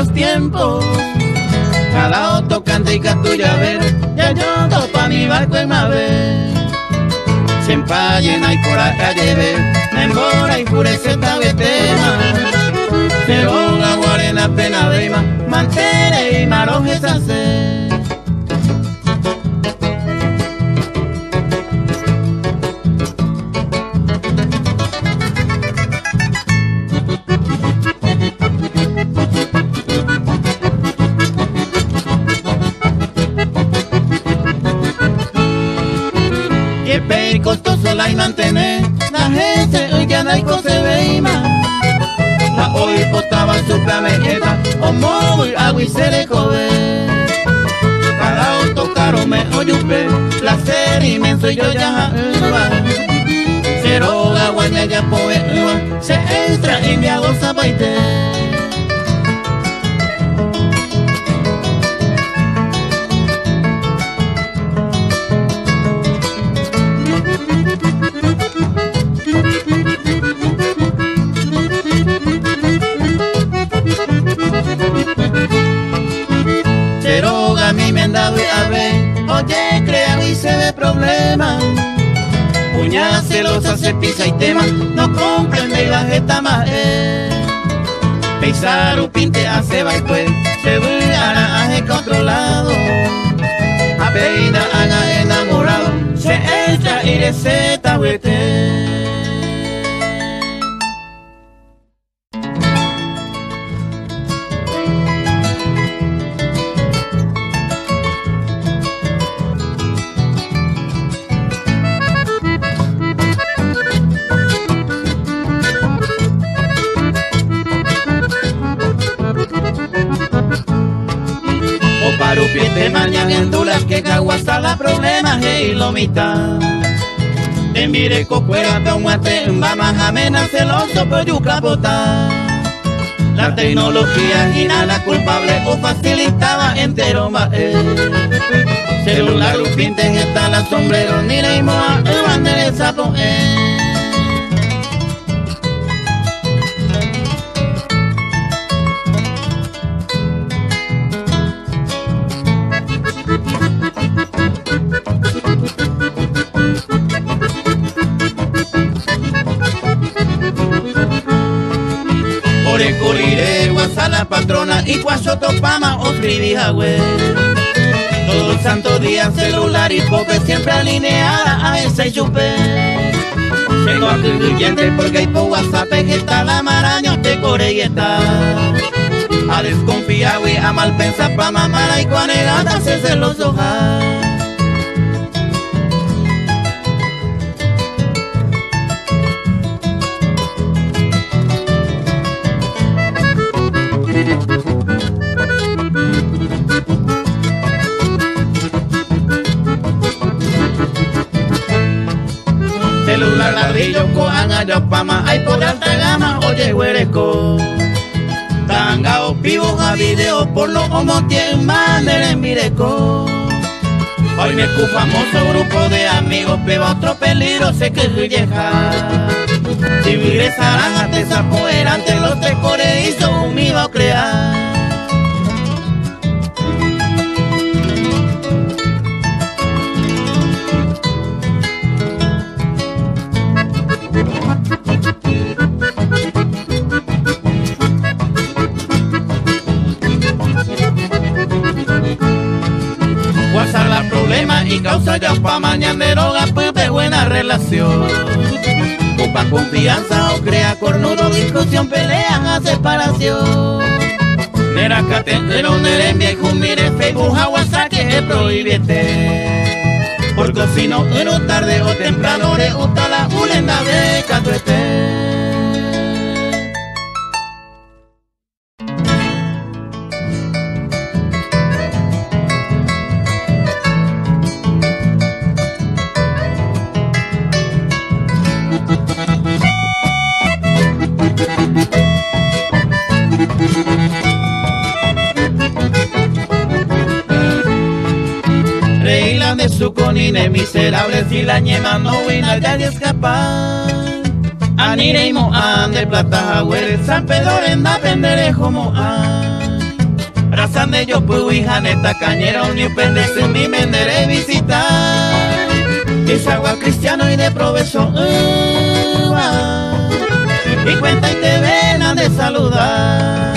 los tiempos. Calao tocante y catuya ver, ya yo topa mi barco en Mabel. Siempre llena y por la calle ver, me embora y purece tabe tema. Pero la guarena pena veima, mantere y marojes hace. Y costoso la y mantener, la gente hoy ya no hay cosa veima. La hoy potaba su plameta, o móvil agua y se le cobe. Cada auto caro me oyupe, placer inmenso y yo ya cero agua en ella poe, se entra y me hago zapaite. A mí me han dado a ver, oye, crea y se ve problema. Puñada celosa se pisa y tema, no comprende y la jeta más Peisar o pinte hace va y pues, se ve araje controlado. A peina haga enamorado, se entra y receta huete. Te mañana en dulas que cagua hasta la problema y lo mitad. Te mire cocuera te muerte, vamos a menos celoso pero yuca botar. La tecnología gina la culpable o facilitaba entero más. Celular pinten está la sombrero ni le imoa el bandere sapo. A la patrona y cuacho topama o escribija güey. Todos los santos días celular y pope siempre alineada a ese chupe. Tengo aquí cliente porque hay po WhatsApp que está la maraña te coreyeta. A desconfiar güey, a mal pensar pa mamar y cuanegata se los hojas. Celular ladrillo cojan allá pama, hay por alta gama, oye huereco. Tangao vivo a video por lo homo tienen manera en mireco. Hoy me cu famoso grupo de amigos, pero otro peligro sé que vieja. Si regresarán a desapoderar ante los tres coreizos, un iba a crear. WhatsApp la problema y causa ya pa' mañanero pues de buena relación. Ocupa confianza o crea cornudo, discusión, pelean a separación. Nera catentero, nera envía y mire Facebook a WhatsApp que es prohibite. Porque si no, uno tarde o temprano le gusta la ulenda de catuete. Reílan de su conine miserable si la ñema no vina de escapar. Anireimo ande plata huere San Pedro en da penderejo moa. Razan de yo pui janeta cañera un pende mi mendere visitar. Es agua cristiano y de provecho y cuenta y te ven de saludar.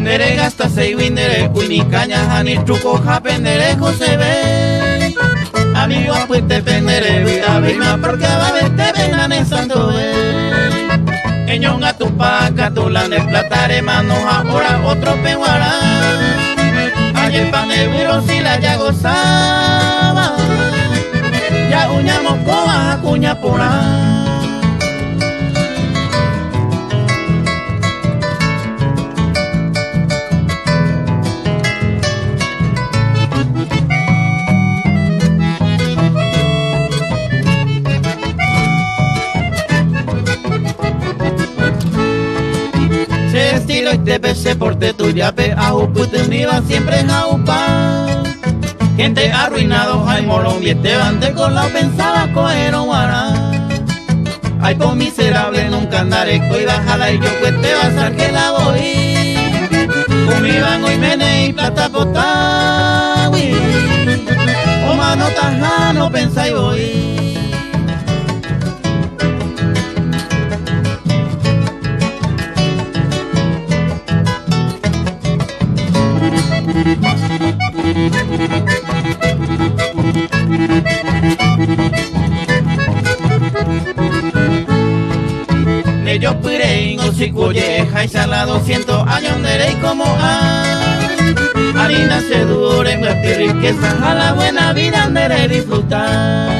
Nere gasta se windere kuini caña hani truco japendere se ve. Amigo pues te pendere vida vima porque a ver te venan en santo Eñonga tu paca tu la de platare manos ahora otro peguará. Ayer pan de viro si la ya gozaba. Ya uñamos coba cuña porá. Y te pese porte tuya pe aupute univa siempre jaupa. Gente arruinado hay morón y te van de con la pensaba coger un guará. Ay po miserable nunca andaré y bájala y yo pues te vas a que la voy. Con mi bango y mene y plata potawi. O mano tajano pensa y voy. Yo puré en Osicuye, Jaisala 200 años de como harina se dure, muerte y riqueza, a la buena vida de disfrutar.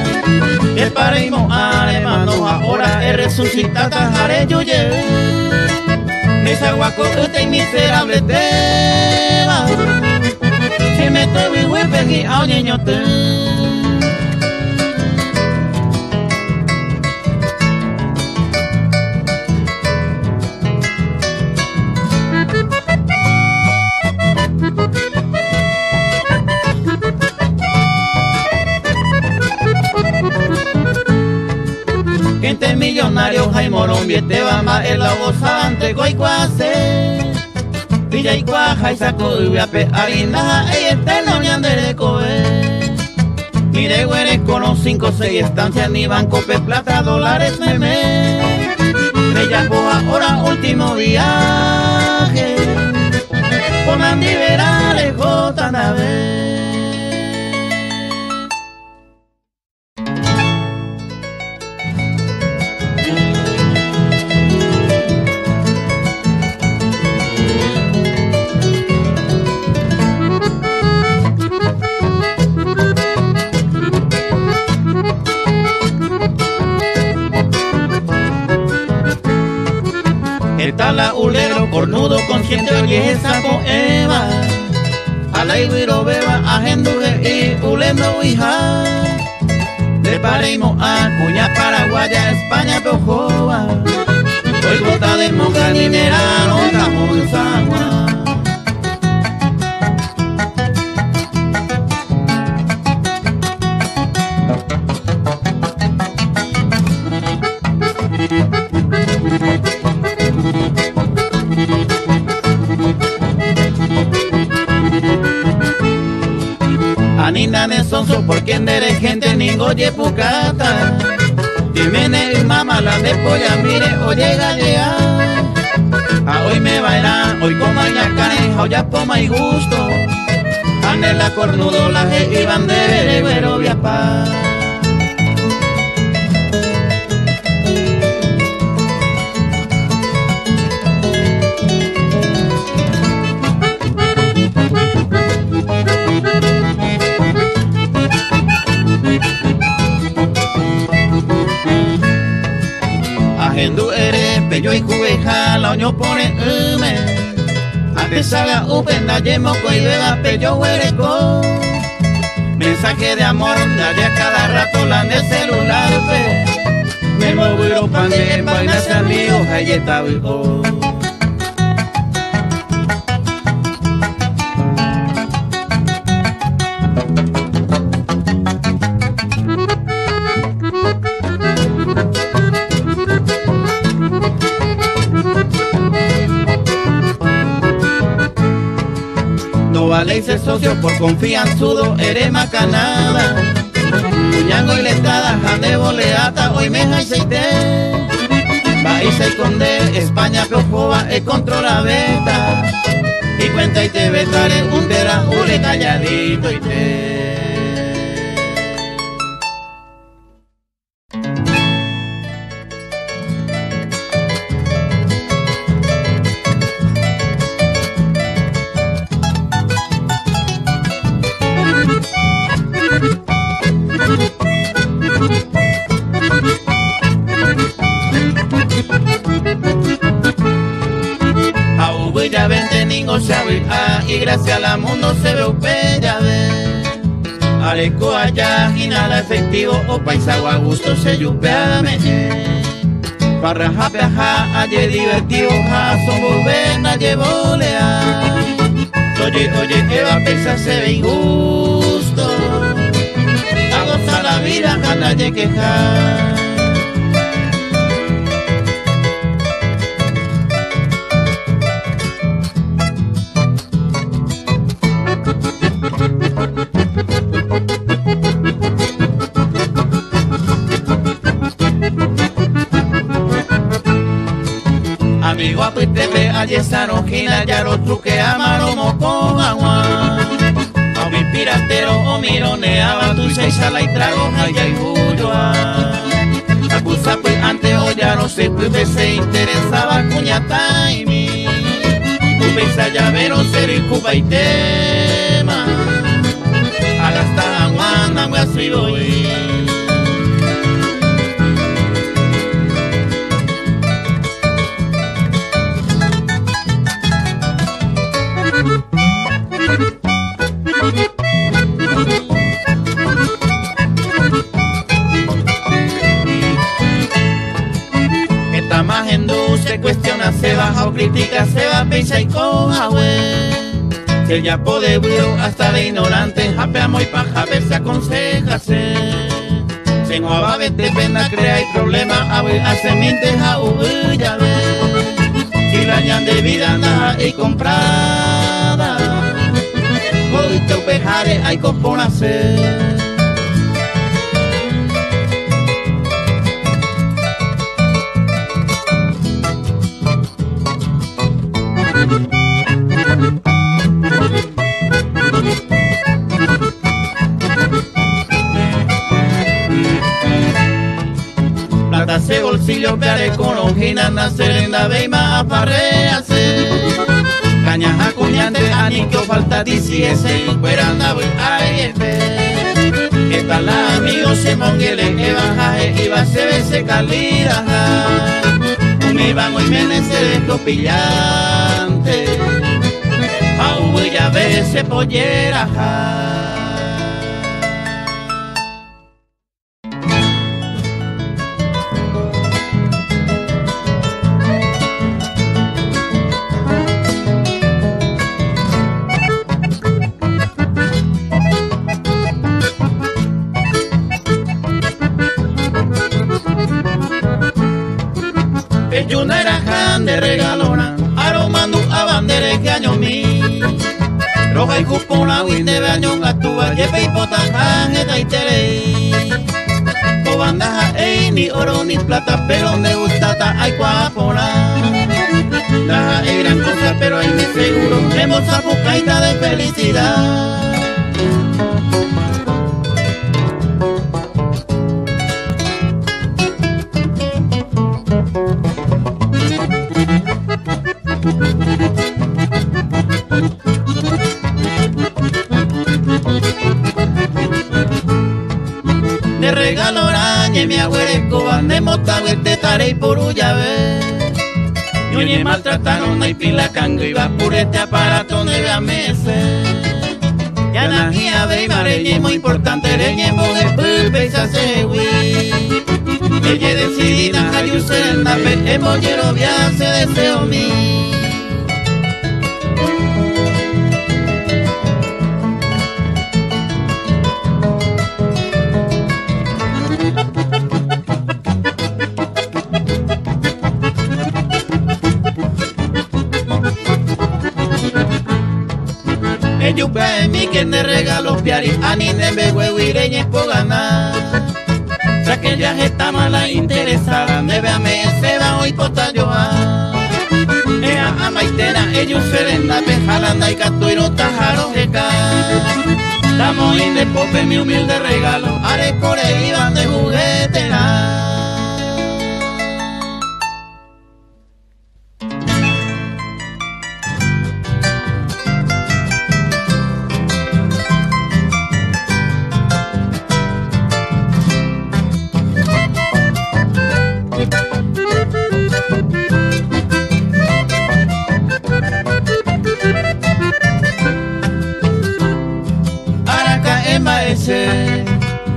El pareimo alemano ahora es resucitar, tajaré yo llevé. Mis aguacos y miserable te va. Si me estoy huepe y a un niño te. Gente millonario hay morón te va más el lobo sante goicuase Villa y cuaja y saco y ape harina y este no ñandere coe. Mire güere con los 5 6 estancias ni banco pe plata dólares meme. Ella coja ahora último viaje por la liberales jota nave. Tala ulero cornudo consciente oye esa poema. Ala y viro beba agenduje y ulendo hija. Le pareimo a cuña paraguaya España peojoa. Hoy gota de monga mineral otra monzagua. Anina ne sonso porque ndere gente ningoye pucata. Dimene y mama la de polla mire oye galea. A hoy me baila, hoy coma ya cane, hoya poma y gusto. Ande la cornudo la je y bandere güero viapa. Agendu ere pello y cubeja la oño pone ante saga upenda yemo y beba pello huereco. Mensaje de amor daré a cada rato la en el celular pe. Me movió pan de vainas amigos galleta vivo. socios por confianzudo, eres macanada. Muñango y letrada, jande boleata, hoy me jaiteité. País se esconde, España preocupa, es contra la beta. Y cuenta y te vetaré un tera, ule calladito y te. Ya vente ningo sabe y gracias a la mundo se ve bella ve. Aleco allá inhala efectivo o paisagua a gusto se yupeame. Para japeaja aye divertido ja son buena llevo lea. Oye Eva pesa se ve injusto. A gozar la vida jala ye quejar. Amigo apetebe allí esa rojina ya lo truque amaromo con agua. A mi piratero o mironeaba tu seis sala y trago allá y buyoa. Acusa pues antes o ya no sé pues se interesaba cuñata y mi. Tu pesa llavero ser y cuba y tema. Agasta aguana me así voy. Esta más se cuestiona, se baja o critica, se va, pensa y coja, güey. Si el yapo de buio hasta de ignorante, japeamos y pa' jape se aconseja se nueva vete pena crea y problema, a ver, hace miente, ja, ya ve. Si la añan de vida nada y comprada, hoy te upejare hay copón hacer. Plata se bolsillo peare con ojina nacer en la beima aparease. Cañas acuñante aniquio falta diciese cueranda voy a este. Esta la amigos se monguele que bajaje y va a se verse calida. Un van hoy menese de copillante. Aún voy a verse pollera. Yuna era grande regalona, aromando a bandera que año mi. Roja y cupona, winde baño gatúa, lleve y potaje da y tere. O bandaja, ni oro ni plata, pero me gusta hay cuapona. Traja es gran cosa, pero ahí me seguro, hemos a bucaita de felicidad. De regalo arañe mi agüereco de motaguete tarei por ullave. Y oye maltrataron y pila cango y va por este aparato de la mesa. Ya na guía ve y mareñe muy importante reñe mujer pulpe se hace hui. Ella decidida a yuse el nape el bollero viaje deseo mi. Yupe mi tiene regalos piari, anine behuehuireñe por ganar. Ya que ya está mala interesada, me veame se va hoy pota yoa. Ea amaitena, ellos serena, pejalanda y catuiro tajaro jeca. Estamos in de pope, mi humilde regalo, haré core iban de juguetera.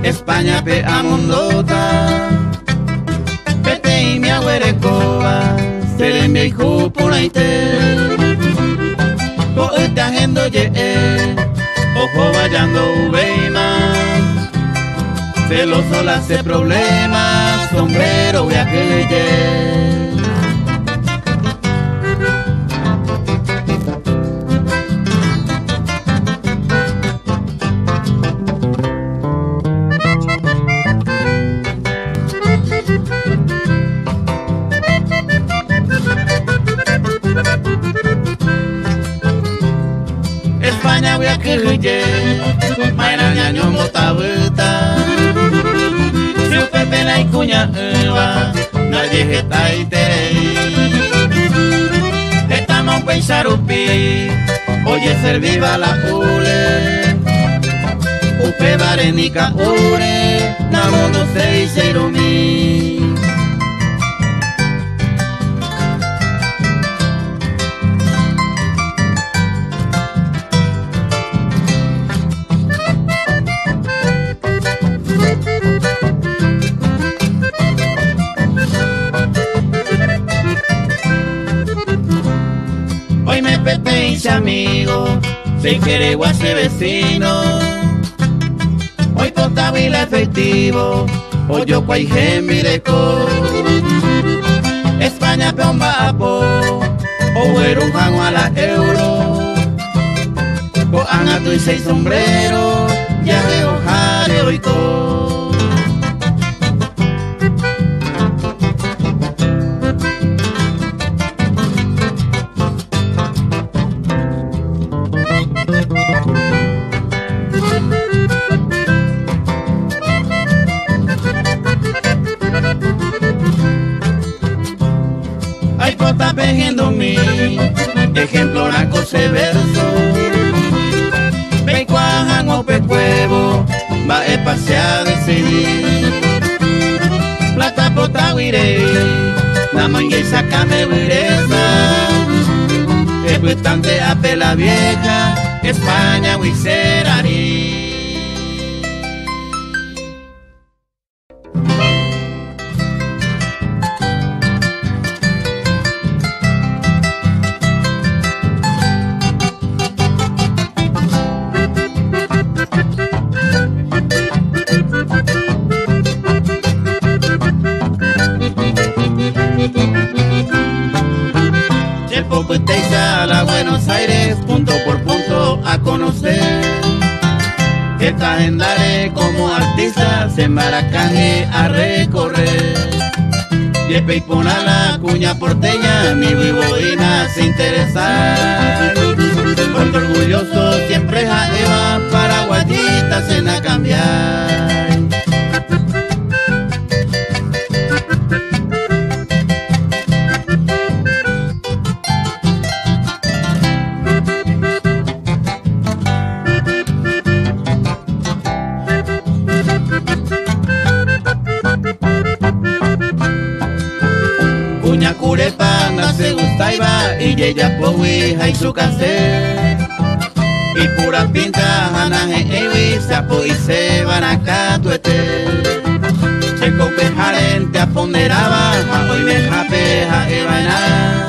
España pe amondota, pete y mi agüerecoba, se me hijo por ahí te. Po este agendo ye, ojo vayando uveima, celoso la hace problemas, sombrero voy a que ye. España voy a que huye, mayra ñaño motabuta. Si un pepe la icuña va, nadie está y terei. Estamos pensar upi, oye ser viva la ule. Upe varenica ure, namodo sei seirumi. Hoy me peteis amigo, si quiere guase vecino. Hoy potable efectivo, hoy yo cuaije mireco. España peomba apo, o erujan a la euro. O anato y seis sombreros, ya de ojare oico. Ay, pota pejiendo mi ejemplo la cose verso. Ve cuajan o pecuevo, va a pasear de seguir. Plata pota guire, la manga y sacame vireza. Es bastante a pela vieja, España huicerari. A la Buenos Aires, punto por punto a conocer. El calendario como artista se embaracaje a recorrer. Y el peipón a la cuña porteña, mi vivoina se interesa. Porque orgulloso siempre jaeva, paraguayita se na cambiar. Cuña curepa nace gustaiba y ella powi hay su caser. Y pura pinta hanaje ewi sapo y se van acá tuete. Checo pejarente aponderaba, hoy me japeja evaina.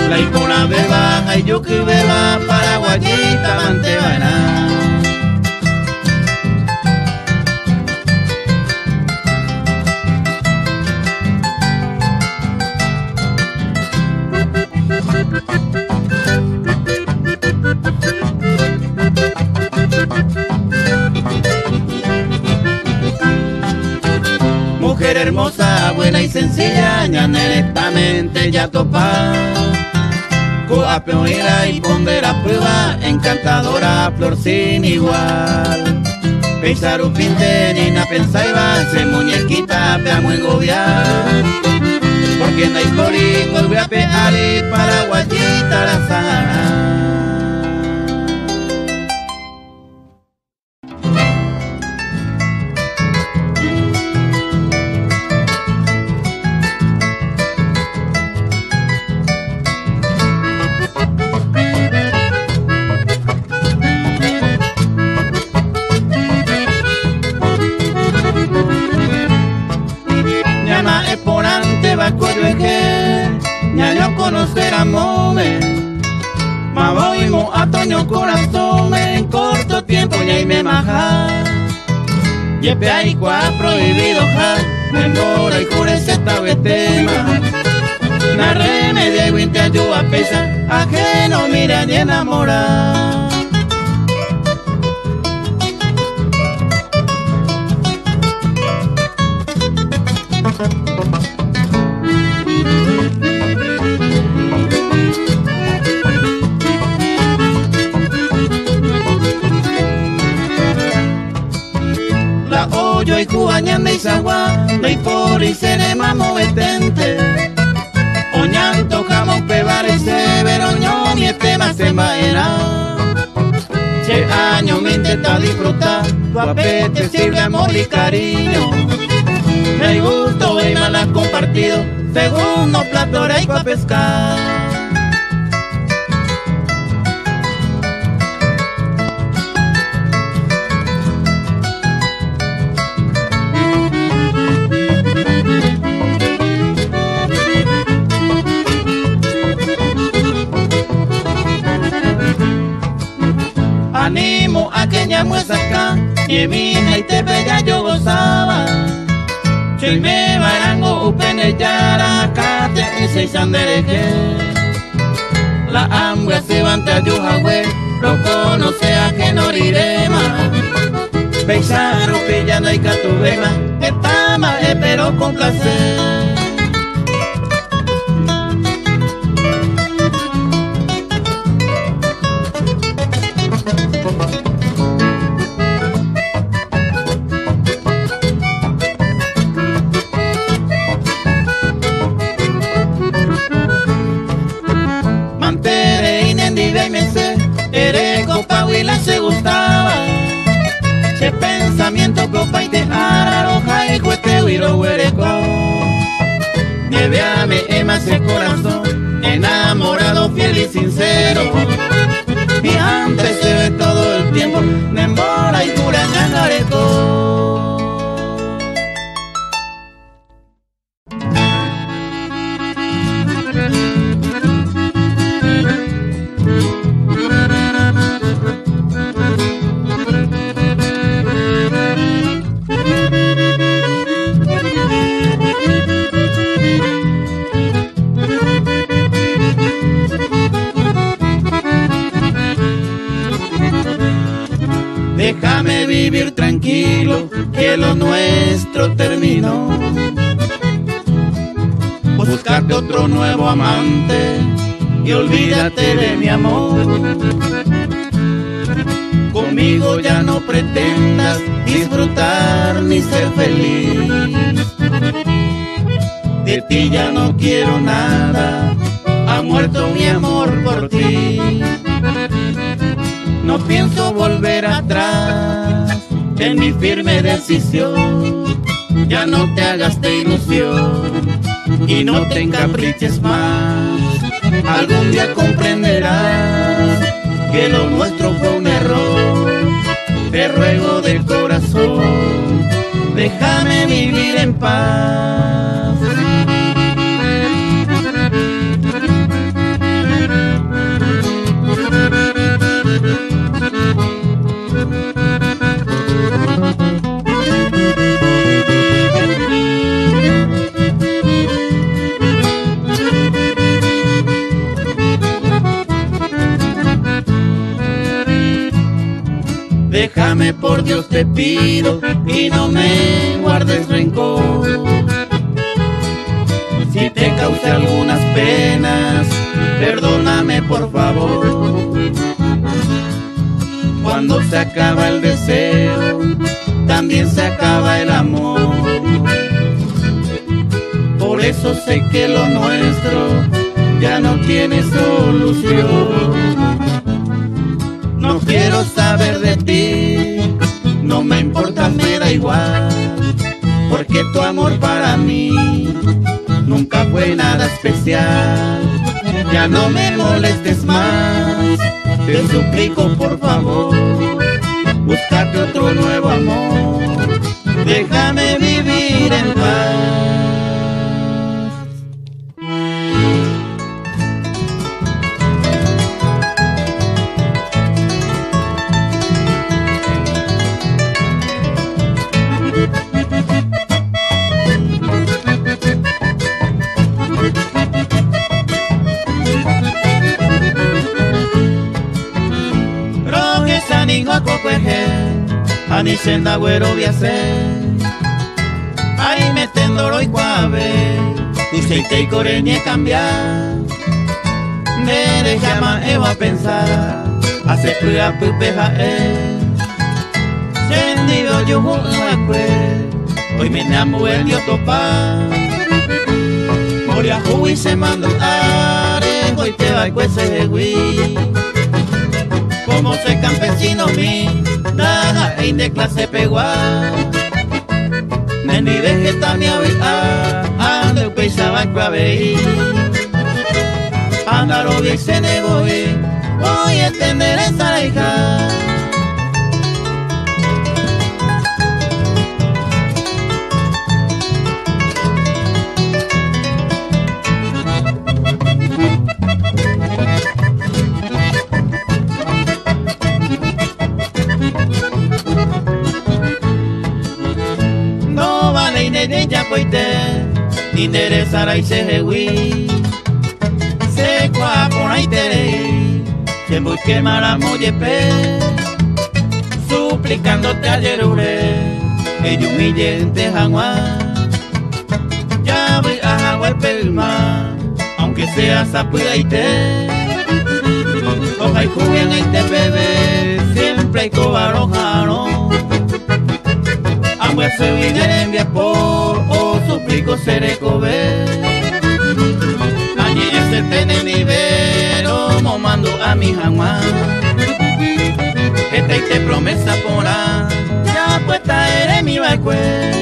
La icona beba, hay yo que beba, paraguayita mantebana. mujer hermosa, buena y sencilla, directamente ya topa. Coapeoira y pondera prueba, encantadora, flor sin igual. Peisaru pinte, nina pensaiba, se muñequita, peamo en gobiar. Porque no hay corico, voy a pegar paraguayita la sana. Ñaño conocer a mome, ma voy mo a toño corazón en corto tiempo ya y me maja. Yepe ahí cua prohibido ja, me mora y jurece esta tema. Na remedia y winte ayuda a pesa, ajeno mira y enamora. Yo y cuañan de Isagua, no hay por y serema movetente. Oñanto jamón pebare severo ño mi tema se vaina. Che año me intenta disfrutar, tu apete sirve amor y cariño. Me gusto y malas compartido, segundo plato hay pa' pescar. Animo a que ñamues acá, y mina y te bella yo gozaba. Choy me barango upene yara, cate y seis andereje. La hambre se van te ayujawe, lo conoce a que no rirema. Beisaro pillando y catubema, etama espero con placer. Se gustaba che pensamiento copa y te araroja y cuete huiro huereco. Nieveame ema ese corazón enamorado, fiel y sincero. Y antes se ve todo el tiempo Nembora y Curañangareco. Déjame vivir tranquilo, que lo nuestro terminó. Buscarte otro nuevo amante y olvídate de mi amor. Conmigo ya no pretendas disfrutar ni ser feliz. De ti ya no quiero nada, ha muerto mi amor por ti. No pienso volver atrás en mi firme decisión. Ya no te hagas de ilusión y no te encapriches más. Algún día comprenderás que lo nuestro fue un error. Te ruego de corazón, déjame vivir en paz. Déjame por Dios te pido y no me guardes rencor. Si te causé algunas penas, perdóname por favor. Cuando se acaba el deseo, también se acaba el amor. Por eso sé que lo nuestro ya no tiene solución. No quiero saber de ti, no me importa, me da igual, porque tu amor para mí nunca fue nada especial. Ya no me molestes más, te suplico por favor, búscate otro nuevo amor, déjame vivir en paz. Ani senda güero viase, ay me tendoro y cuave, useite y coreñe cambiar. Nere llama eva a pensar, hace prueba pupeja sendido yo hoy me enamoré el dio topa. Moria hui se mando are, hoy te va cuese hui. Como soy campesino mi daga e de clase pegua, neni vegeta mi avea, ando pensaba clave, andaro bien se ne voy a entender esa hija. Ya poite, interesará y se jehui, se cua por ahí terei, se busque maramo yepe, suplicándote ayer ure, que humillente jangua, ya voy a jaguar pelma, aunque sea sapudaite, ojalá y cubien este bebé, siempre hay cobarojaro. Se vine en via por o suplico seré cober. Allí es el tenenivero, mo mando a mi jangua. Esta y te promesa por a, ya puesta eres mi bacue.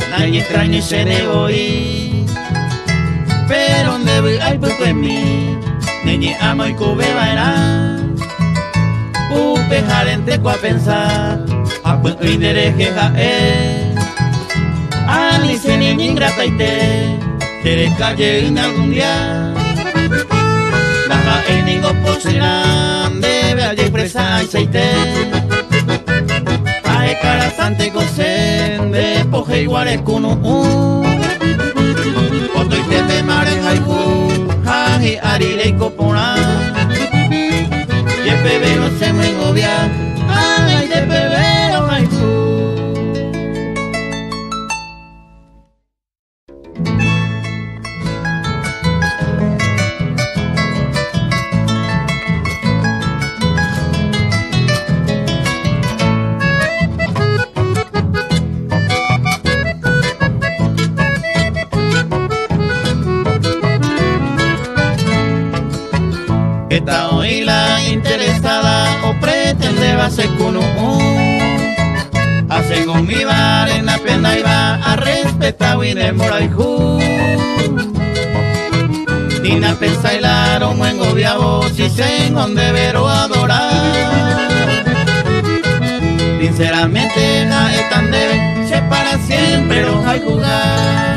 Nadie extraño y se debo ir, pero donde voy hay poco en mí, niñe amo y cube vaina, pejar entre a pensar, a punto y dereje ani se niña ingrata y te calle en algún día, daja en nigo poseran, debe allí presa y seite. Cara sante gozen de poje igual es kuno Oto y te mare haiku Haji arile y copona Y el bebero se me engobia Ay de bebero haiku. Esta oíla interesada o pretende va a ser con hace con mi bar en la pena y va a respetar y de moraijú. Nina pensa y la o buen gobiabo si se donde vero adorar. Sinceramente na están debe se para siempre los hay jugar.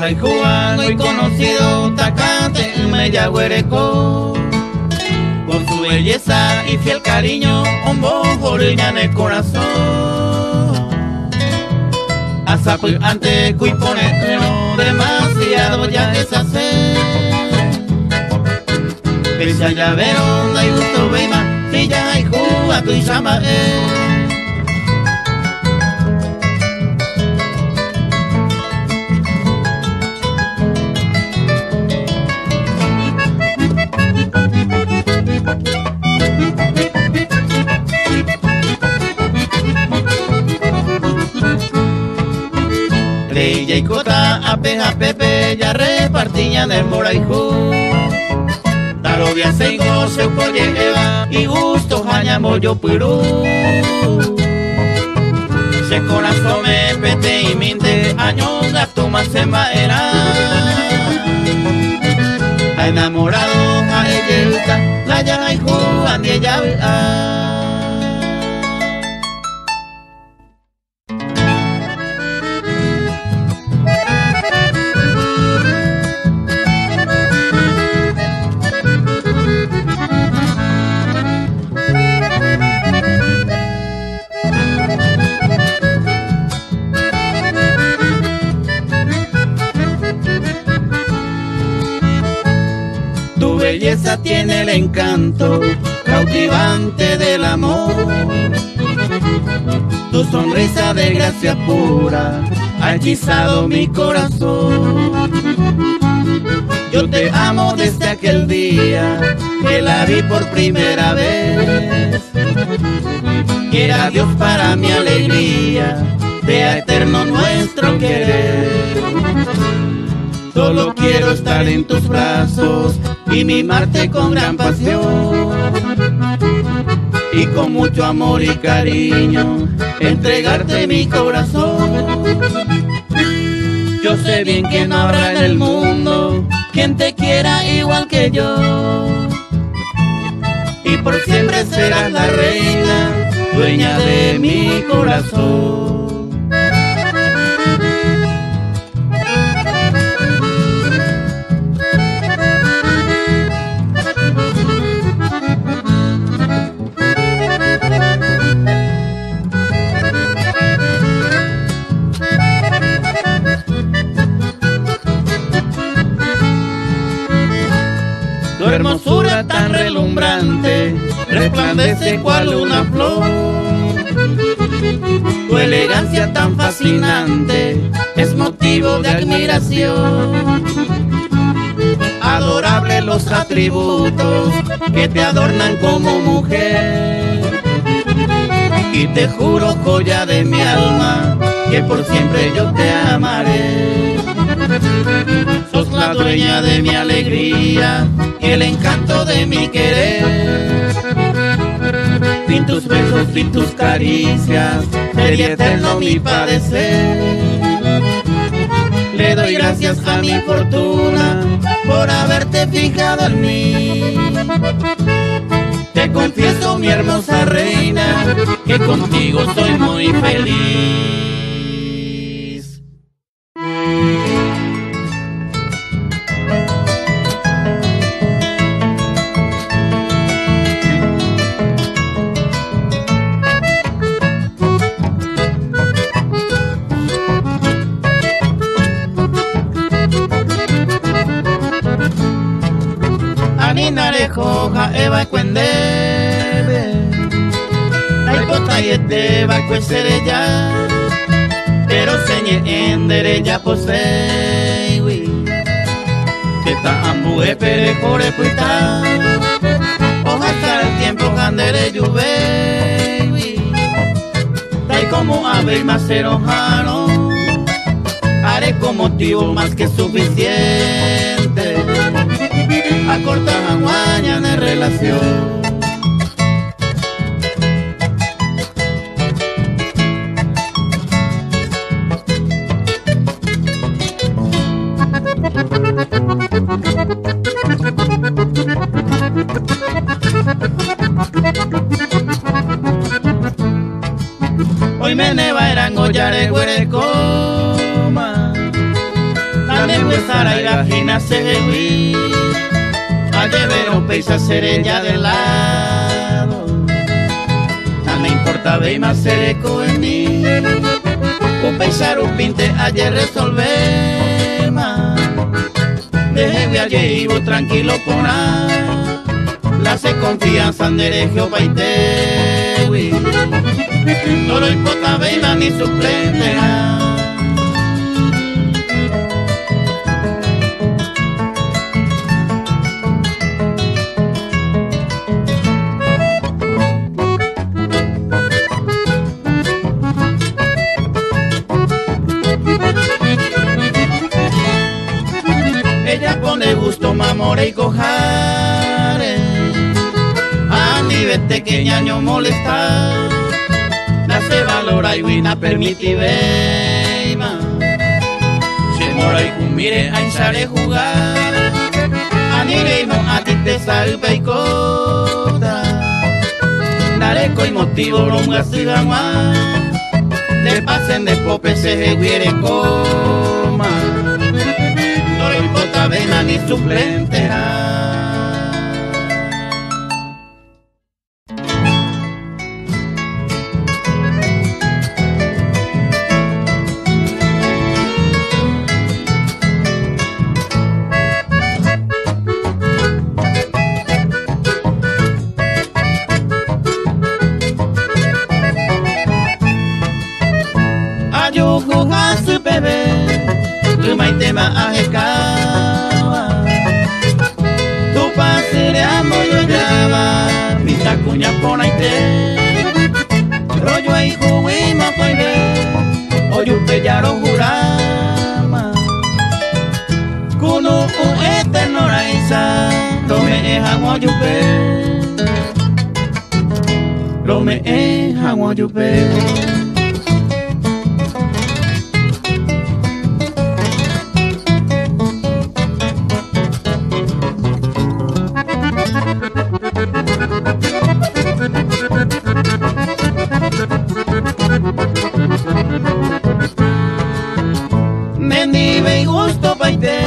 hay Juan, hoy conocido Tacante, Mella Huereco. Con su belleza y fiel cariño, un bojo en el corazón. Hasta pues ante cui ponerlo demasiado ya es hacer. Pesa llavero, no hay gusto, beima, si ya hay Juan, tu llama Rey y Cota, apeja Pepe, ya repartían el moraijú. Darovia seigo, se lleva y gusto, jañamo yo pirú. Se corazón me pete y minte, años gato más se maera. Ha enamorado, a ella, la ya hay Juan y ella. Tu belleza tiene el encanto cautivante del amor. Tu sonrisa de gracia pura ha hechizado mi corazón. Yo te amo desde aquel día que la vi por primera vez. Quiera Dios para mi alegría, sea eterno nuestro querer. Solo quiero estar en tus brazos y mimarte con gran pasión. Y con mucho amor y cariño entregarte mi corazón. Yo sé bien que no habrá en el mundo quien te quiera igual que yo. Y por siempre serás la reina, dueña de mi corazón. Tu hermosura tan relumbrante resplandece cual una flor. Tu elegancia tan fascinante es motivo de admiración. Adorables los atributos que te adornan como mujer. Y te juro, joya de mi alma, que por siempre yo te amaré. Sos la dueña de mi alegría y el encanto de mi querer. Sin tus besos, sin tus caricias, sería eterno mi padecer. Le doy gracias a mi fortuna por haberte fijado en mí. Te confieso, mi hermosa reina, que contigo soy muy feliz. Narejoja eva cuendebe ay pota y este va cuesere ya pero señe endere ya posee que ta ambue pere jore puita hoja hasta el tiempo candere lluve tai como ave y macero jano haré como motivo más que suficiente a cortar aguaña de relación. Hoy me neva eran gollare huerecoma, dame Sara y la Gina Seguí, a llevar peisa serella del lado, no me importa ver más sereco en mí, un peisar un pinte ayer resolver más, deje ayer ibo tranquilo por nada, la se confianza en derecho paitewi, no lo importa ver más ni suplente. Ella pone gusto, mamore y cojare, a nivel pequeña no molestar, la se valora y vina permiti veima, se mora y mire a ensare jugar, a nireimo a ti te salve y cota, daré coi motivo longa sigan más, le pasen de pope se huire coma. No le importa vena ni suplente. Ayujo a su bebé, tu maitema ajecaba, tu pasere amo yo llama, pita cuña ponaite, rollo ahí juguima coide, oyupe yaro jurama, kuno un eterno raiza, lo me ejan oyupe, lo me ejan oyupe. Mendive y gusto paite,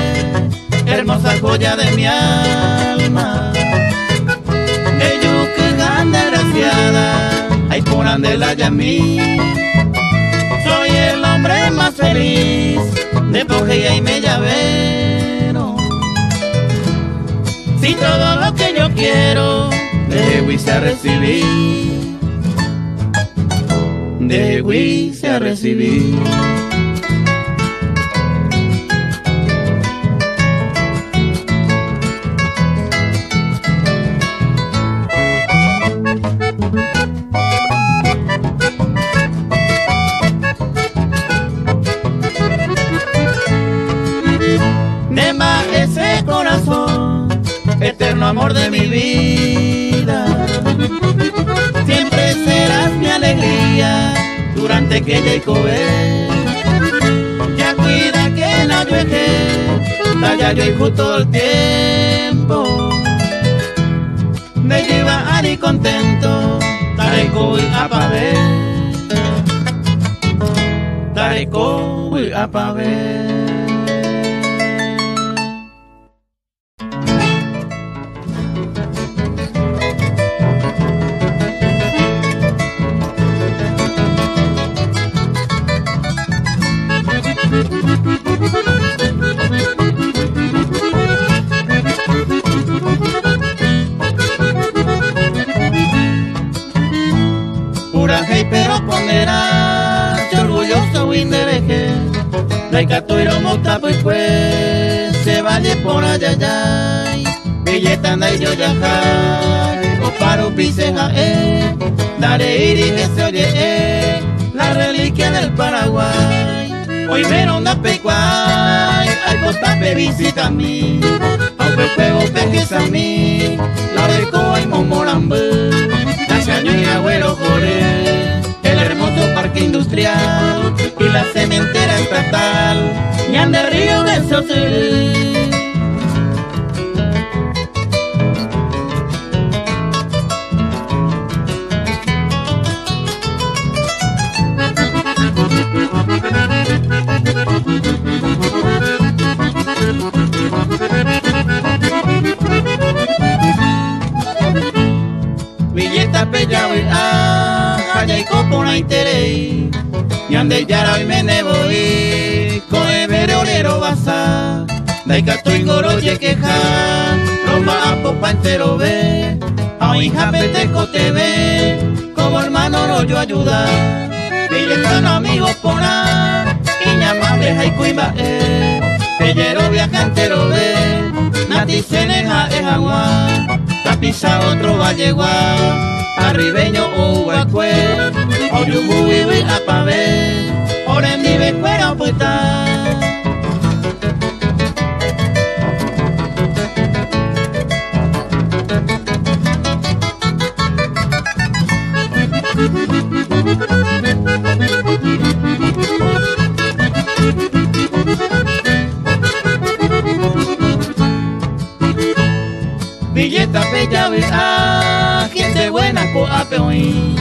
hermosa joya de mi alma. Ellos que gana graciada, ay por andela ya mí. Soy el hombre más feliz de Pogea y me llavero. Si todo lo que yo quiero, de Huise a recibir, de Huise a recibir. Nema ese corazón, eterno amor de mi vida, siempre serás mi alegría durante que ya cobe. Ya cuida que no llueve, talla yo hijo todo el tiempo, me lleva a ni contento, tareco y a paver, tareco y a paver. Pura hey pero ponderá, yo orgulloso indereje, la catuiro mota pues se vaya por allá ya, billeta anda y yo ya o paro piseja daré iri que se oye la reliquia del Paraguay, hoy vieron la pecuay, al potape visita a mí, aunque juego peques a mí, la de coa y momorambé. Caño y Agüero Joré, el hermoso parque industrial y la cementera estatal, Ñan de Río de Sosel. Villeta pellawi haya copona interei Yande yara y mene voy Coe vere olero basa Daikato ingoro ye queja Roma apopa entero ve A un hija peteco te ve Como hermano no yo ayuda Villeta no amigos pona Iña madre haiku iba Pellero viajantero ve Nati seneja es agua Tapisa otro vallegua Arribeño o huacue Oyubu vive a pave Oren vive cuera puesta Villeta pellawi gente buena co apeoí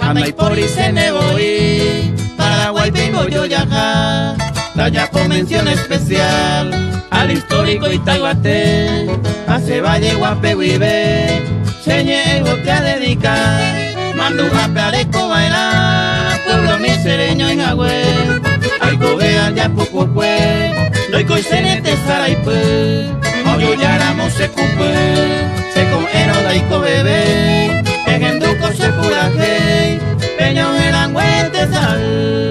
Anda y por y se ne voy Paraguay vengo yo yaja Talla por mención especial Al histórico Itaiguate Hace valle guape vive Señe te a dedicar Mando un jape a leco bailar Pueblo misereño en agüe Ay cobea ya poco pues Doy coisenete saraipe Oyo yaramo se cupe Se con eno daico bebé En enduco se puraje Peño en angüente sal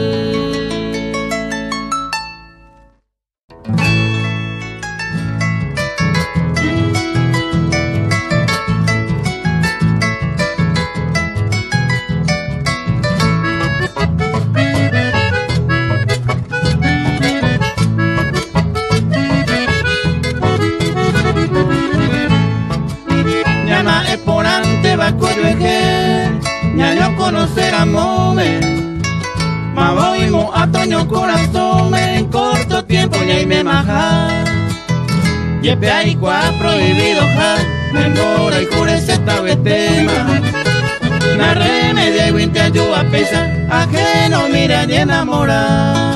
Ñaño conocer a Mome Maboimo a Toño corazón En corto tiempo ya y me maja Yepe ahí cua prohibido ja Memora y cure se tabetema Na remedia y winte ayuda a pesa Ajeno mira y enamora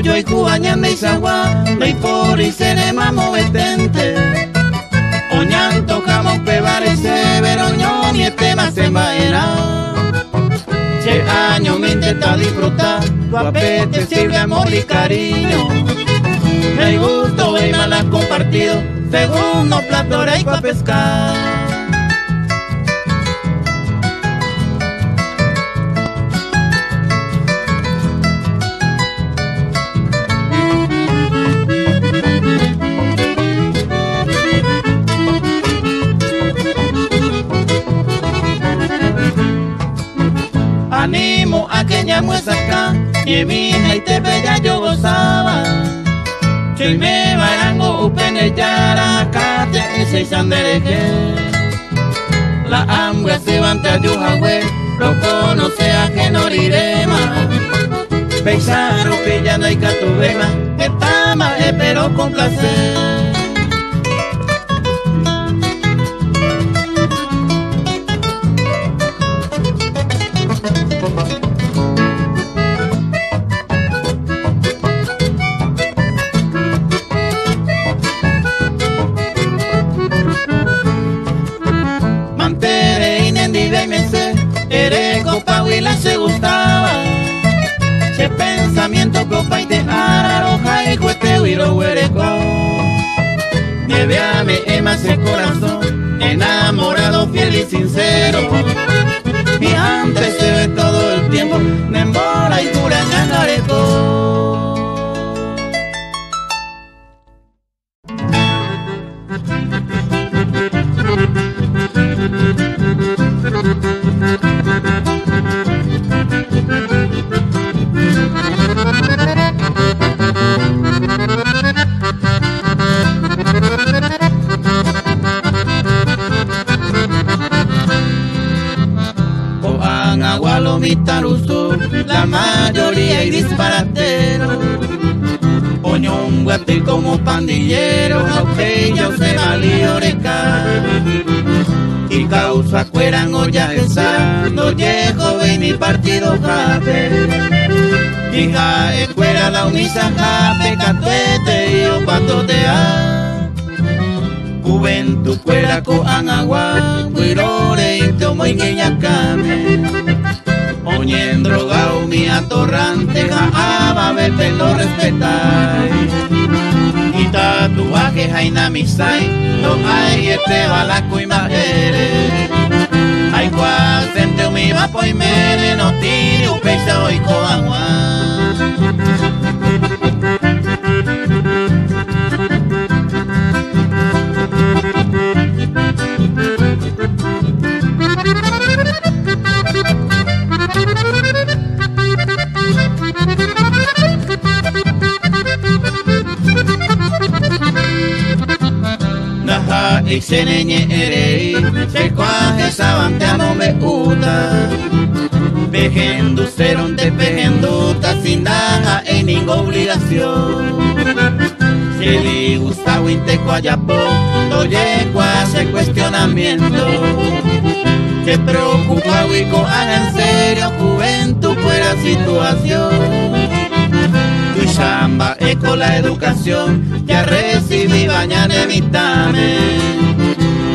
Yo y cubañan de Izagua, de por y se ne mamo betente. Oñanto jamón pebare se veroño mi tema se vaera. Che año me intenta disfrutar, tu apete sirve amor y cariño. Me gusto y malas compartido, segundo plato reico a pescar. Animo a que ya muestra acá y vine y te bella yo gozaba. Che me barango upene yara cate ese sandereje. La hambre se van te ayuja lo conoce a que no rirema. Pensaro que ya no hay catubema, que tama pero con placer. Copahuila se gustaba, che pensamiento copa y te araroja y cuete huiro huereco. Nieveame ema ese corazón, enamorado, fiel y sincero. Y antes se ve todo el tiempo, nembora y cura ñangareco. Mitaruso, disparatero. Oño un guatil como pandillero, aunque yo se valió oreca. Y causa cueran olla esa, no llego ve ni partido jape. Hija escuela la unisa jape, catuete y o patotea. Juventud cuera co anagua, huirore y tomo y que ya came. Oñen drogao mi atorrante, jaaba verte no respetáis. Y tatuaje jaina misai, no hay este balaco y majere. Hay cual sente mi vapo y mere, no tire un peixe hoy coagua. Y se neñe erei, se cuaje sabante a no me uta. Pejendo seron de pejenduta sin nada en ninguna obligación. Si le gusta huinte cuayapo, no llegó a ese cuestionamiento. Se preocupa huico, haga en serio, juventud fuera situación. Tu chamba es con la educación, ya recibí bañar evitame.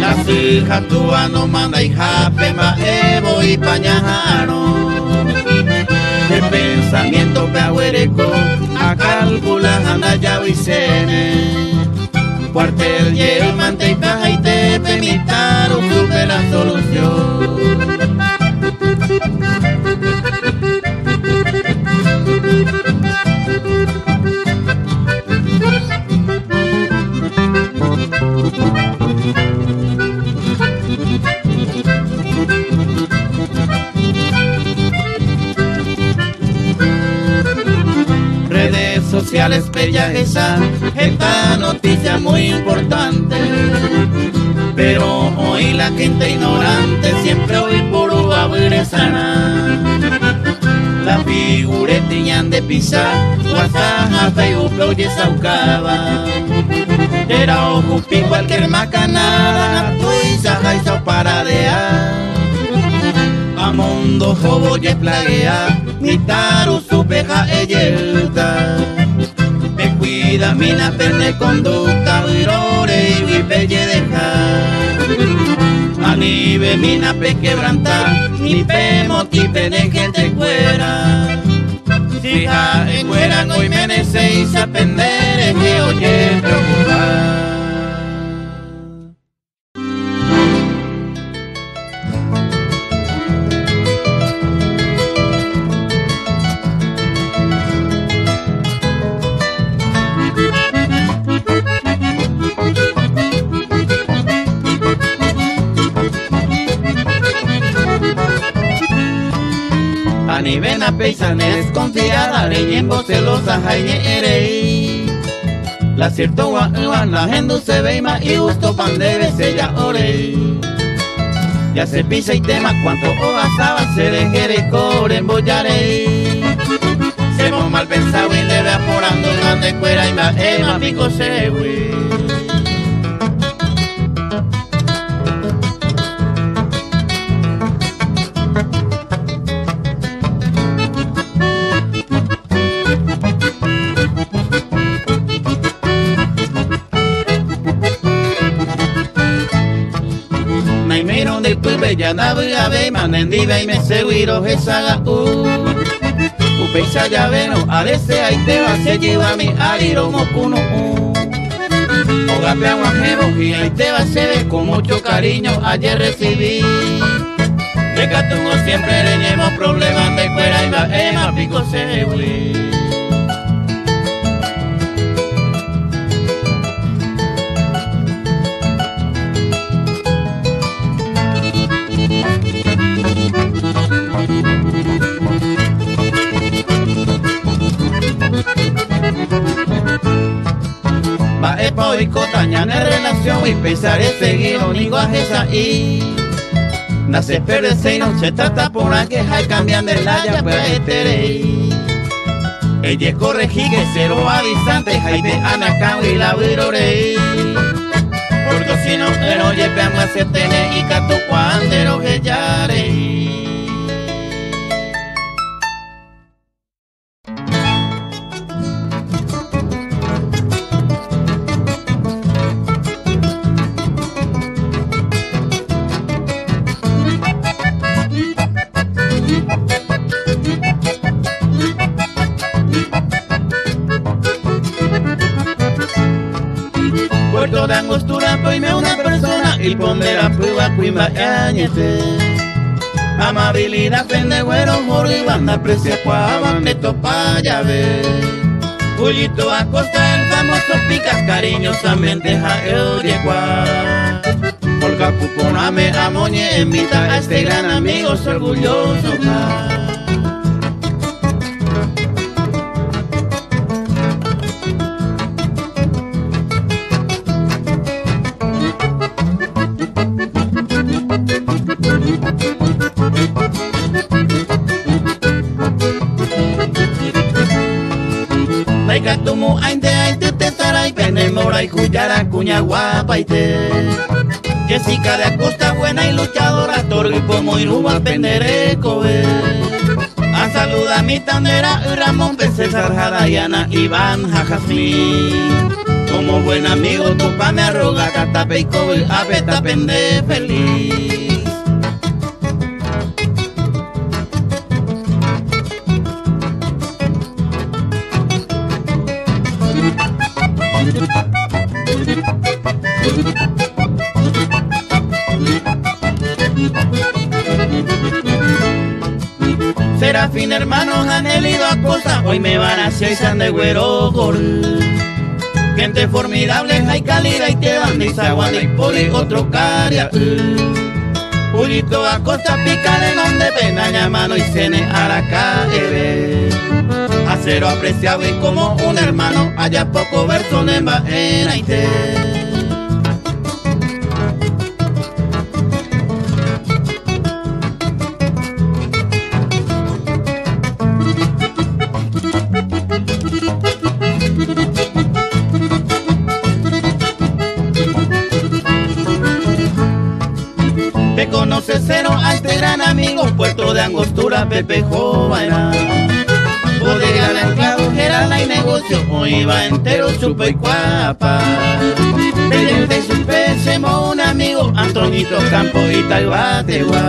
Las hijas tuas no manda y jape, maevo y pañajano. De pensamiento pe agüereco, a calcular anda ya vicene. Cuartel y el mante y caja y te permitaron super la solución. Redes sociales, bella esa, esta noticia muy importante. Pero hoy la gente ignorante siempre hoy por uva sana. La figuretillan de pisar, WhatsApp, Facebook, oye saucaba. Era ocupi cualquier macanada, tu isaja y sao paradea. A mundo jobo ye plaguea, mi taru su peja eyelta. Me cuida mina perne conducta, virore y vipelle deja. Anibe mina pe quebranta, ni pe motipe de gente cuera. Si ja en cuera no y menece y se apender que oye preocupar. Ni ven a peisanes desconfiada, leyendo celosa jaine erei. La cierto guan la gente se ve más y justo pan debe ser ya orei. Ya se pisa y tema cuanto obasaba se dejere core en bollarei. Se mo mal pensado y debe apurando grande cuera y más ema pico se güey. Ya navega ve manendi ve me seguiro esa upeisa ya veno a veces ahí te va se lleva mi aliro mocuno ogape aguajevo y ahí te va se ve con mucho cariño ayer recibí de catungo siempre le llevo problemas de fuera y va ema pico se güey. Va epo y cotañan en relación y pensaré seguir un lenguaje ahí. Nace perderse y no se trata por la queja y cambian de la ya pues esterei. Ella corregí que cero avisante, jaime anacao y la virorei. Porque si no, pero yepeamos a setene y cato cuandero que yarei. Puerto de Angostura, poime una persona y pondera prueba cuimba añete. Amabilidad, pendegüero, joro y banda, precia cuava, neto pa' llave. Pullito Acosta, el famoso picas, cariñosamente jaeo yegua. Por capuponame amoñe, invita a este gran amigo, soy orgulloso ja. Tumu ainte ainte te taray pene mora y cuyara cuña guapa y te Jessica de Acosta buena y luchadora torri pomo y ruba pendereco a saluda mi tandera y Ramón César Jadayana Iván Jajasmín como buen amigo tu pa me arroga catape y cobre apeta pende feliz. Serafín hermanos han helido a cosa, hoy me van a hacer san de güero gol. Gente formidable, hay calidad y te van de Zaguana y Poli, otro caria. Pullito Acosta, pícale donde pena, llamano y cene a la calle. Acero apreciado y como un hermano, haya poco verso nemba en Aite. Te conoce cero a este gran amigo, Puerto de Angostura, Pepe Jovana. Bodega la enclavo, gerala y negocio, hoy va entero, chupa y cuapa. Bellente y supe, semo un amigo, Antoñito Campo y Taibategua.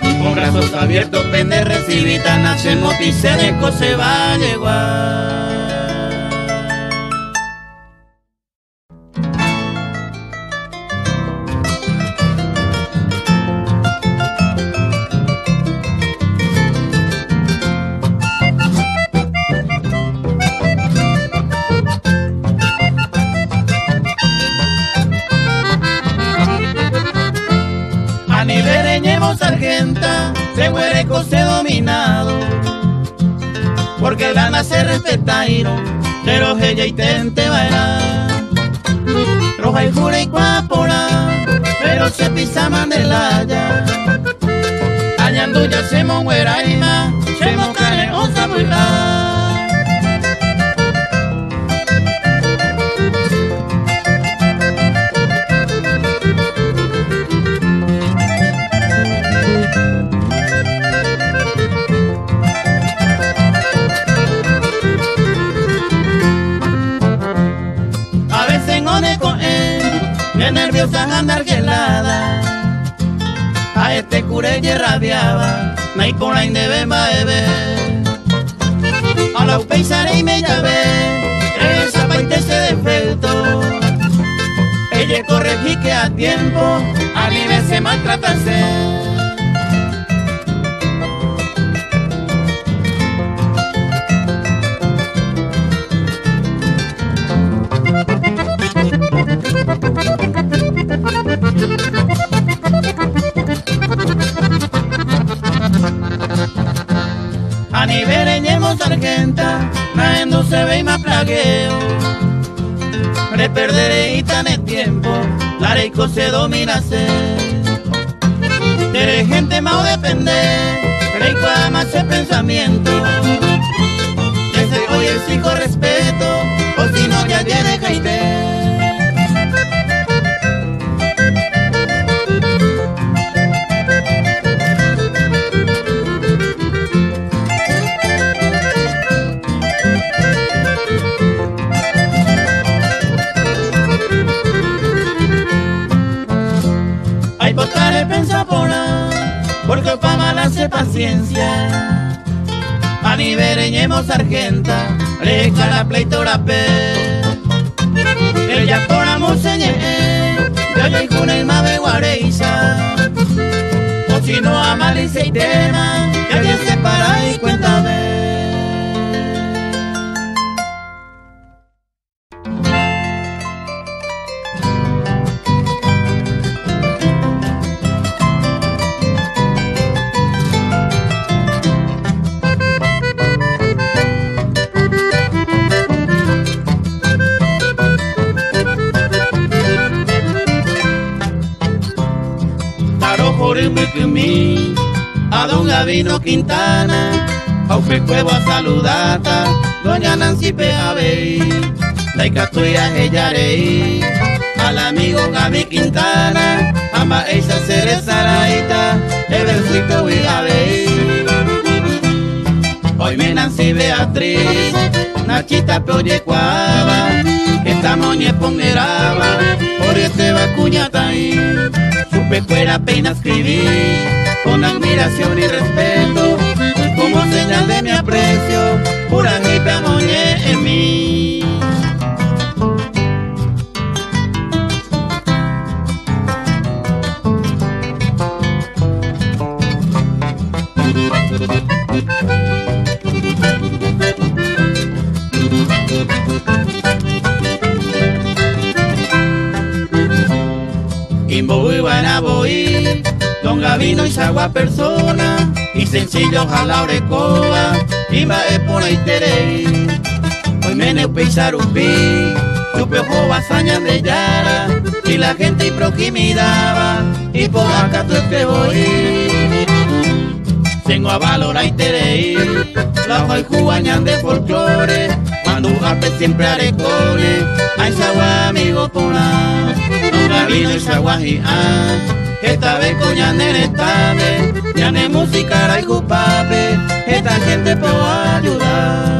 Con brazos abiertos, pende recibita, nace motice de cose va a llegar. Sargenta, se huereco se dominado, porque el lana se respeta pero ella y tente baila. Roja y jura y cuapora, pero se pisa mandelaya. Añanduya se mongueraima, se mocane osa buila. Nerviosa andar gelada, a este curelle rabiaba, me hay por ahí de bemba a la upeizare y me llave, esa paite se defecto, ella corregí que a tiempo, a nivel se maltratase. A nivel eñemos sargenta, naendo se ve y más plagueo. Me perderé y tan el tiempo, la reico se domina se. De gente más depende, reico ama ese pensamiento. tus hijos respeto, o si no ya viene Jaite. Ay, potare pensa pona, porque pa' mal hace paciencia. Ani vereñemos sargenta, reca la pleitora pe. Ella por amor señé, yo y june y mabe guareiza. O si no amalice y tema, que alguien se para y cuéntame. A don Gavino Quintana, a Upecuevo a saludata, doña Nancy Peabey, la Icatuya Gellarey, al amigo Gaby Quintana, a Maesha Cerezaraita, Evercito Huigabey. Hoy me Nancy Beatriz, Nachita Peoyecuaba, esta moñe ponderaba, por este vacuñatay. Pecuera pena escribir con admiración y respeto, como señal de mi aprecio, pura jipe amoñé en mí. Imboy Guanaboy, don Gavino y Sagua persona, y sencillo jala orecoa, y maepona y terei. Hoy me neupeisarupí, supe ojo basaña de yara, y la gente y proximidaba, y por acá tú te voy. Tengo a valorar y terei, la hoy jugañan de folclore, mando arte siempre arecones, ay Sagua amigo pona. Gavino y Saguajiá, esta vez coña nene estabe, ya ne música y jupape, esta gente puedo ayudar.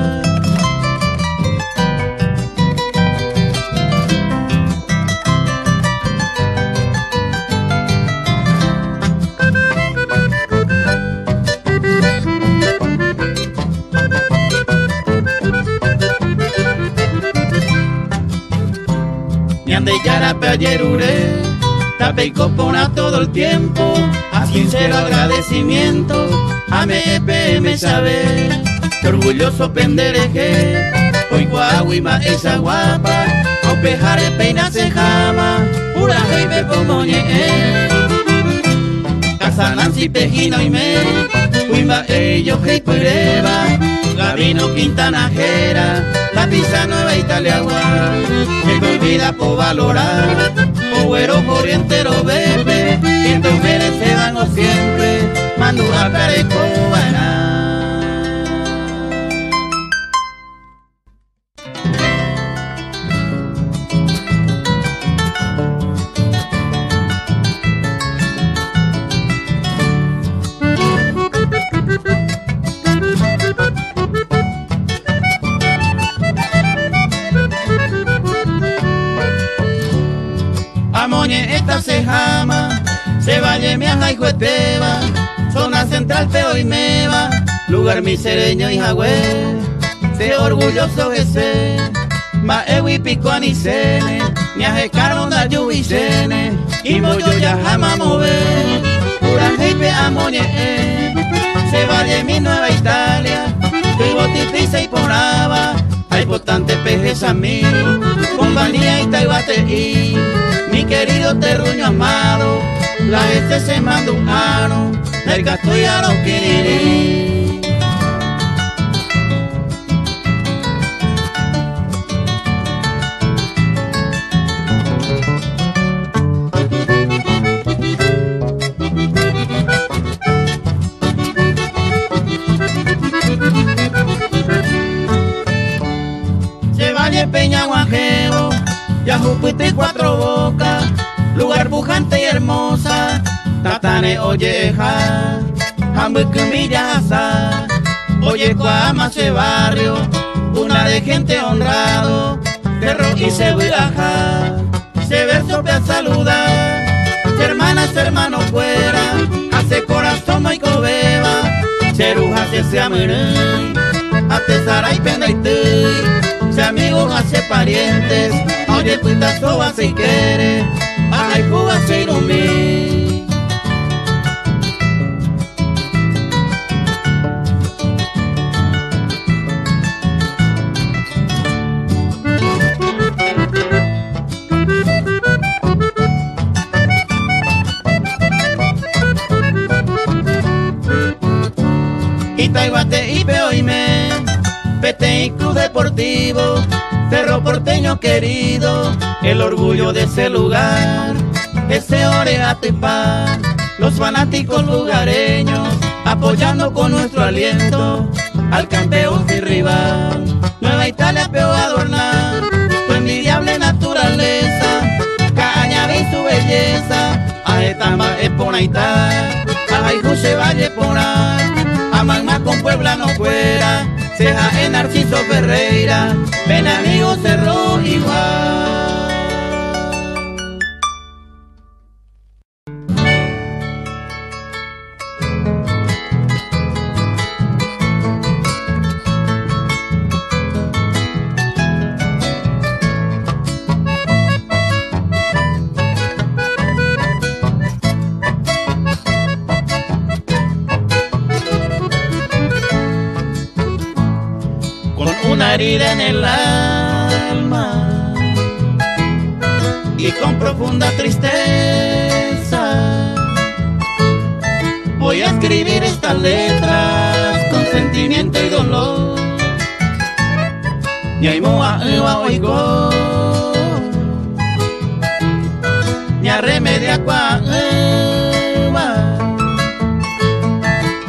De Yarape ayer uré, tape y copona todo el tiempo, a sincero agradecimiento, a MEPM saber, que orgulloso pendereje, hoy guaguima esa guapa, a pejare peina se jama, pura heibe pomoñe, casa Nancy Pejino y me, huimba ellos hei pureba, Gavino Quintana Jera, la pizza nueva italiagua, que te olvida por valorar, o güero orientero bebe, quien te merece dan o siempre, mando a carecobana. Amoñe esta se jama, se valle mi aja y jueteba, zona central peo y meva, lugar misereño y jagüe, se orgulloso que se, ma ewi pico anicene, mi aje caro da yubicene, y moyo ya jama mover, pura heipe amoñe, se valle mi nueva Italia, vivo tipisa y poraba, hay potante pejes a mí, compañía y taibate mi querido terruño amado, la gente se manda un ano, del gasto y a los quirirí. Valle Peña Guajeo, Yajupite y Cuatro Bocas, lugar pujante y hermosa, Tatane Olleja, Hambucumillasa, Oye Cuamase barrio, una de gente honrado, Cerro y Cebuaja, se verso para saludar, hermanas, hermanos fuera, hace corazón y cobeba, Ceruja se amueren, hace Sara y Pena y Tuy, se amigos hace parientes, oye puita soba si quiere, ay Cuba si no me. Itaiguate y Peoime, Pete y Club Deportivo, Cerro Porteño querido, el orgullo de ese lugar, ese Oreate y Paz, los fanáticos lugareños, apoyando con nuestro aliento al campeón y rival. Nueva Italia peo adornar, tu envidiable naturaleza, Cañaví su belleza, Aetama Eponaitá, Ajayjuche Valle Porá, Amagma con Puebla no fuera, Ceja en Narciso Ferreira, ven amigo Cerro igual. Una herida en el alma y con profunda tristeza voy a escribir estas letras con sentimiento y dolor. Ñaimoa ua oigo ña remedia kwa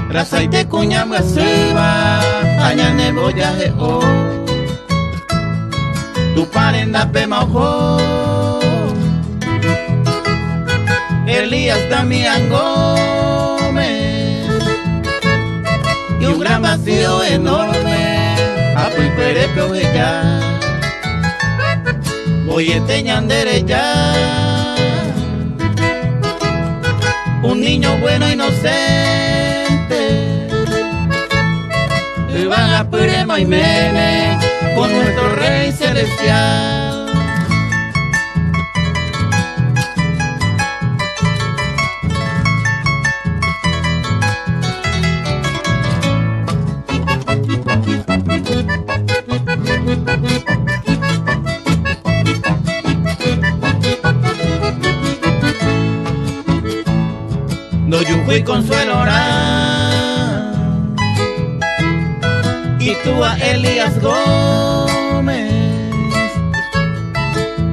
Rasaite cuña muasiva, añane boyaje o. Tu parenda pema ojo. Elías Damián Gómez. Y un gran vacío enorme, apoy perepeo ya. Oye teñandere ya. Un niño bueno inocente. Van a Purema y Mene con nuestro rey celestial. No yo fui Consuelo y tú a Elías Gómez,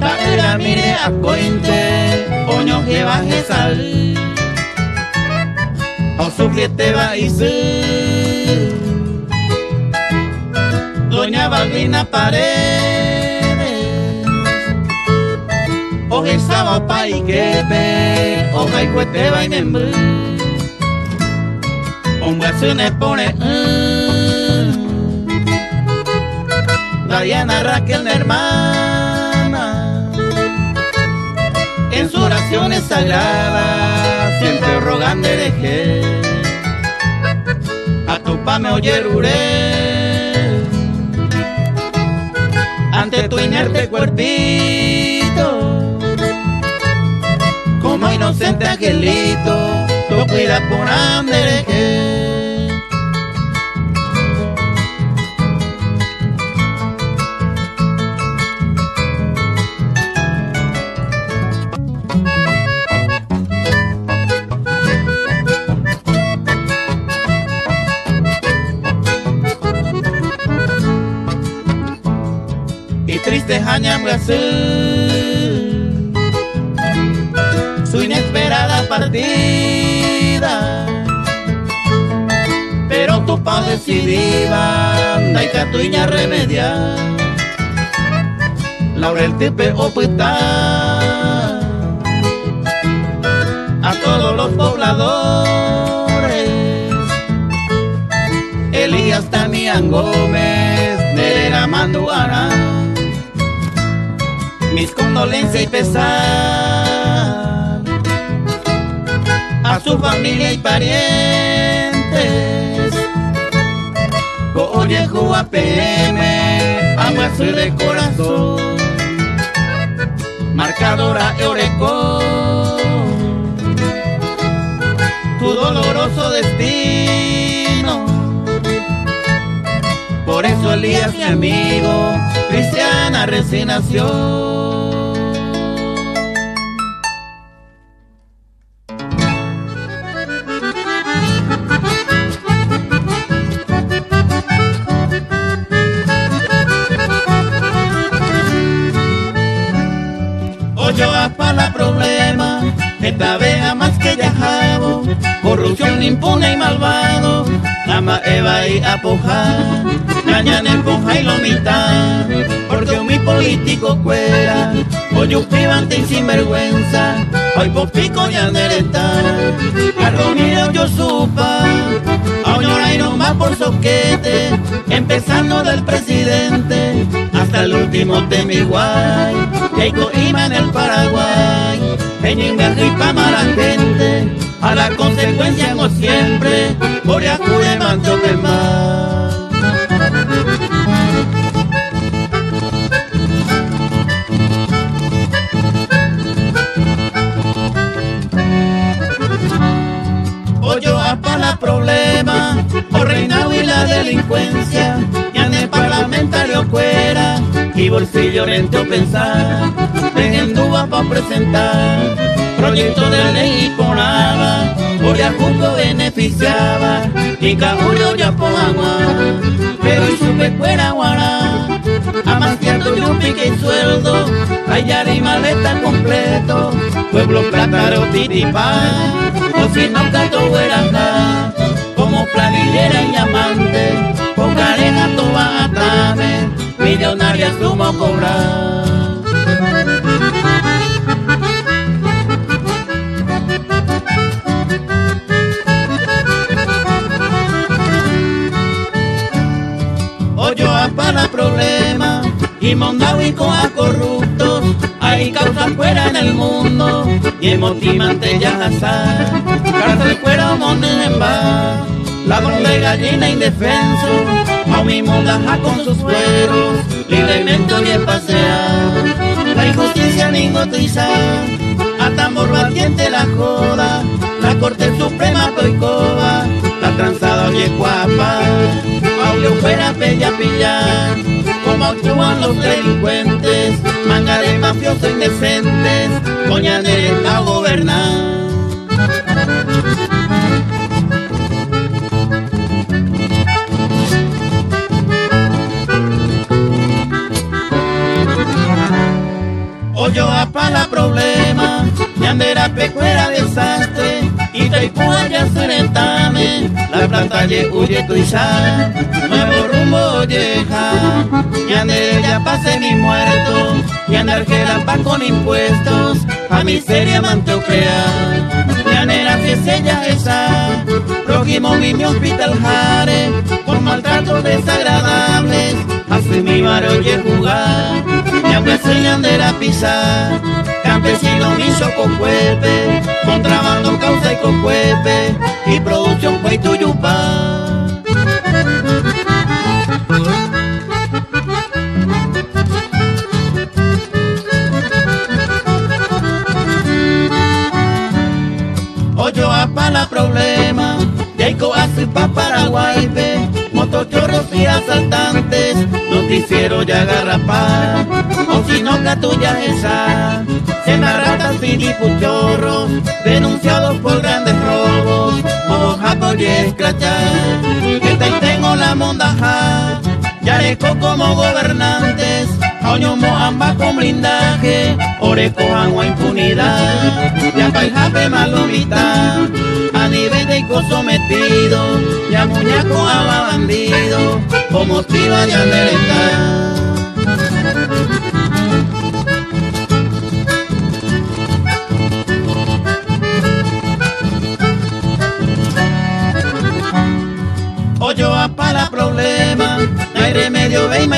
Taera mire a Cointe, Oño que baje sal, o sufriete va y su, Doña Balbina Paredes, o Jesaba pa y quepe, o Jaicuete va y membú, un hueso ne pone Diana Raquel hermana, en sus oraciones sagradas siempre rogando hereje, a tu pa me oye ruré, ante tu inerte cuerpito, como inocente angelito, tú cuidas por hereje. Triste Jañam Brasil, su inesperada partida, pero tu paz decidida, Daika tuiña remediar, Laurel Tepe Opita, a todos los pobladores, Elías Tamián Gómez, Nerera Manduara, mis condolencias y pesar a su familia y parientes, Coolleju APM, Aguazú de corazón, Marcadora Oreco, tu doloroso destino. Por eso Elías, mi amigo, cristiana resignación. Oyoa pa' la problema, esta vez más que yajabo, corrupción impune y malvado, ama Eva y apojar, mañana empuja y lo mitad, porque un mi político cuera, hoy un privante y sinvergüenza, hoy por pico ya nereta, cargo mío yo supa, ahora y no más por soquete, empezando del presidente, hasta el último temiguay, Keiko Ima en el Paraguay, Peñingaje y Pama la gente, a la consecuencia no siempre, por acude manto que mal. Oyoa pa' la problema, o reinado y la delincuencia, ya en el parlamentario fuera, y bolsillo rente o pensar, dejen duda pa' presentar, proyecto de ley y ponaba, por Yacuco beneficiaba, y Cajuyo ya por agua, pero y supe fuera guará, amas cierto yo pique y sueldo, hallar y maleta completo, pueblo plátaro titipá, o si no canto huerajá, como planillera y amante, con careja toba atame, millonaria sumo cobrar. Oyoa para problema y Mondauico a corruptos, hay causas fuera en el mundo y emotivante ya azar, cárcel fuera o monemba, ladrón de gallina indefenso, a mi mondaja con sus cueros, libremente oye pasear, la injusticia ningotiza, a tambor batiente la joda, la Corte Suprema toicoba, la transada oye guapa, audio fuera bella pillar, como actúan los delincuentes, manga de mafiosos indecentes, coña de a gobernar. Oyoa pa' la problema, Ñandera pecuera desastre, y Taipúa ya seretame, la planta ye huye tuizá, nuevo rumbo olleja, Ñandera ya pase mi muerto, y Argela pa' con impuestos, a miseria manteucrea, Ñandera que sella esa, prójimo mi hospital jare, por maltratos desagradables, hace mi oye jugar, y aunque se Ñandera pisar, campesino mi sococuepe, contrabando causa y cocuepe, y producción fue tuyupá. Oyoa pa' la problema, Yaico hace pa' Paraguay, motochorros y asaltantes, noticiero ya garrapá, o si no catuya esa, cena ratas y dipuchorros, denunciados por grandes robos, moja por y escrachar, que tengo la mondaja, Yareco como gobernantes, Oñomo amba con blindaje, Oreco agua impunidad, Yapaijape malomita, a nivel de Ico sometido, ya muñeco aba bandido, como triba ya dereta.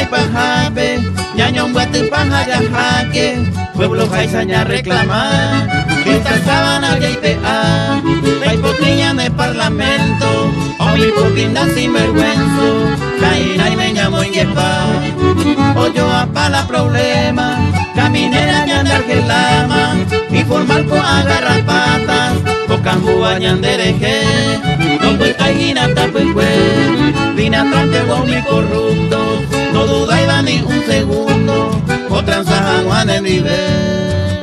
y pajape, ñaño muerte paja ya jaque, pueblo jaisaña reclamar, esta sábana ya IPA, la hipocriña de parlamento, o mi poquinda sinvergüenzo, caína y me llamo Ingepa, o yo apala problema, caminera ñan de Argelama, y formal co agarra patas, cocambúa ñan de deje, no pues caigina tapuicue, vina trante mi corrupto, no duda iba ni un segundo, o transajan Juan en nivel.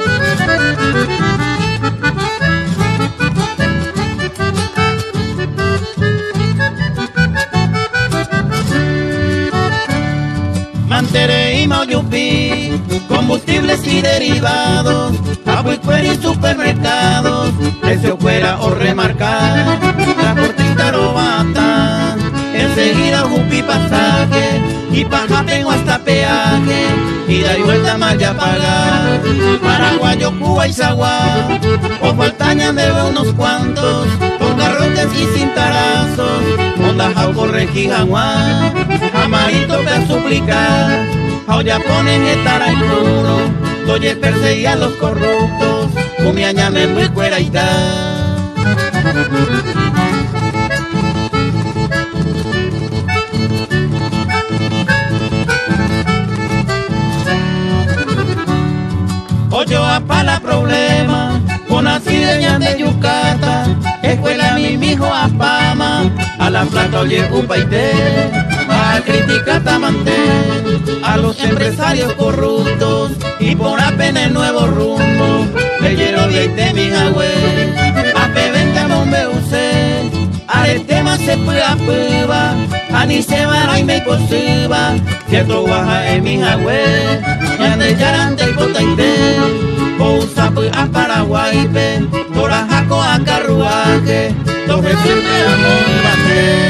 Mantere y Mauyupí, combustibles y derivados, abuicuera y supermercados, precio fuera o remarcar, transportista robata, enseguida Jupi pasaje, y pajape o hasta peaje, ida y vuelta más ya pagar, Paraguayo, Cuba y Zaguá, o faltañan debe unos cuantos, con garrotes y cintarazos, onda jauco requijaguá, amarito para suplicar, ahora ponen estar al puro, doye perseguir a los corruptos, cumiaña me muy cuera y tal. Oyo apala problema, con asideña de Yucata, escuela mi mijo a Pama, a la plata oye upaité, a criticar tamante, a los empresarios corruptos, y por apenas el nuevo rumbo, leyero de mi jagüe, a peventa bombe use, a el tema se pueda prueba, a ni se va y me posiba, cierto guaja en mi jagüe, ya de yarante y potaité, Pousa a Paraguay, por a jaco a carruaje, todo siempre amor y bate.